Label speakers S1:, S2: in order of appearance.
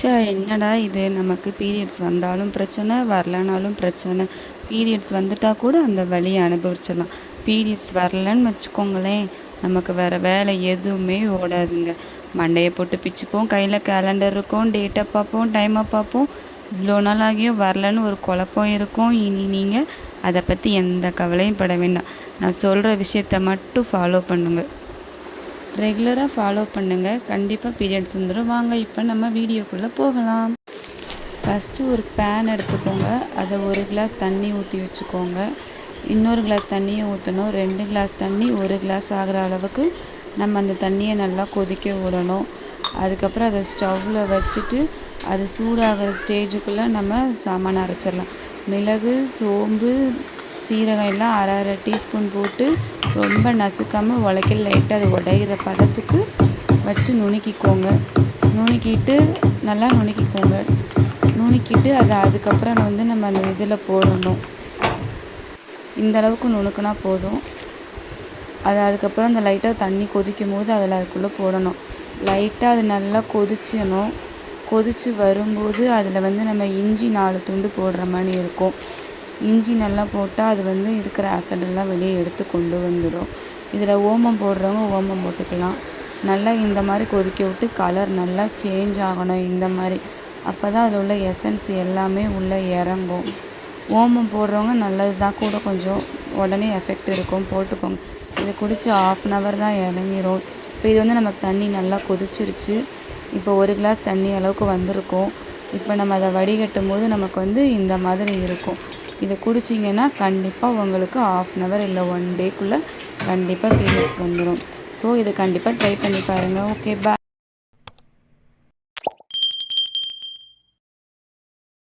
S1: என்னடா இது நமக்கு பீரியட்ஸ் வந்தாலும் பிரச்சனை, வரலனாலும் பிரச்சனை. பீரியட்ஸ் வந்துட்டால் கூட அந்த வலியை அனுபவிச்சிடலாம். பீரியட்ஸ் வரலன்னு வச்சுக்கோங்களேன், நமக்கு வேறு வேலை எதுவுமே ஓடாதுங்க. மண்டையை போட்டு பிச்சுப்போம், கையில் கேலண்டர் இருக்கும், டேட்டை பார்ப்போம், டைமை பார்ப்போம். இவ்வளோ நாள் ஆகியும் வரலன்னு ஒரு குழப்பம் இருக்கும். இனி நீங்கள் அதை பற்றி எந்த கவலையும் பட வேண்டாம். நான் சொல்கிற விஷயத்த மட்டும் ஃபாலோ பண்ணுங்கள். ரெகுலராக ஃபாலோ பண்ணுங்கள், கண்டிப்பாக பீரியட்ஸ் வந்துடும். வாங்க இப்போ நம்ம வீடியோக்குள்ளே போகலாம். ஃபஸ்ட்டு ஒரு பேன் எடுத்துக்கோங்க, அதை 1 கிளாஸ் தண்ணி ஊற்றி வச்சுக்கோங்க. இன்னொரு கிளாஸ் தண்ணியை ஊற்றணும். 2 கிளாஸ் தண்ணி 1 கிளாஸ் ஆகிற அளவுக்கு நம்ம அந்த தண்ணியை நல்லா கொதிக்க விடணும். அதுக்கப்புறம் அதை ஸ்டவ்வில் வச்சுட்டு அது சூடாகிற ஸ்டேஜுக்குள்ளே நம்ம சாமான் அரைச்சிடலாம். மிளகு, சோம்பு, சீரகம் எல்லாம் அரை டீஸ்பூன் போட்டு ரொம்ப நசுக்காமல் உலக்கையில் லைட்டாக அது உடையிற பதத்துக்கு வச்சு நுணுக்கிக்கோங்க. நல்லா நுணுக்கிட்டு அதை அதுக்கப்புறம் நம்ம அந்த இதில் போடணும். இந்த அளவுக்கு நுணுக்குனா போதும். அதுக்கப்புறம் அந்த லைட்டாக தண்ணி கொதிக்கும் போது அதில் அதுக்குள்ளே போடணும். லைட்டாக அது நல்லா கொதித்து வரும்போது அதில் நம்ம இஞ்சி 4 துண்டு போடுற மாதிரி இருக்கும். இஞ்சி நல்லா போட்டால் அது இருக்கிற அசடெல்லாம் வெளியே எடுத்து கொண்டு வந்துடும். இதில் ஓமம் போடுறவங்க ஓமம் போட்டுக்கலாம். நல்லா இந்த மாதிரி கொதிக்க விட்டு கலர் நல்லா சேஞ்ச் ஆகணும். இந்த மாதிரி அப்போ தான் அதில் உள்ள எசன்ஸ் எல்லாமே உள்ளே இறங்கும். ஓமம் போடுறவங்க நல்லது தான், கூட கொஞ்சம் உடனே எஃபெக்ட் இருக்கும், போட்டுக்கோங்க. இதை குடித்து 1/2 hour தான் இறங்கிரும். இப்போ இது நமக்கு தண்ணி நல்லா கொதிச்சிருச்சு. இப்போ 1 கிளாஸ் தண்ணி அளவுக்கு வந்திருக்கும். இப்போ நம்ம அதை வடிகட்டும் போது நமக்கு இந்த மாதிரி இருக்கும். இதை குடிச்சிங்கன்னா கண்டிப்பாக உங்களுக்கு 1/2 hour இல்லை 1 dayக்குள்ளே கண்டிப்பாக பீரியட்ஸ் வந்துடும். ஸோ இதை கண்டிப்பாக ட்ரை பண்ணி பாருங்கள். ஓகே, பாய்.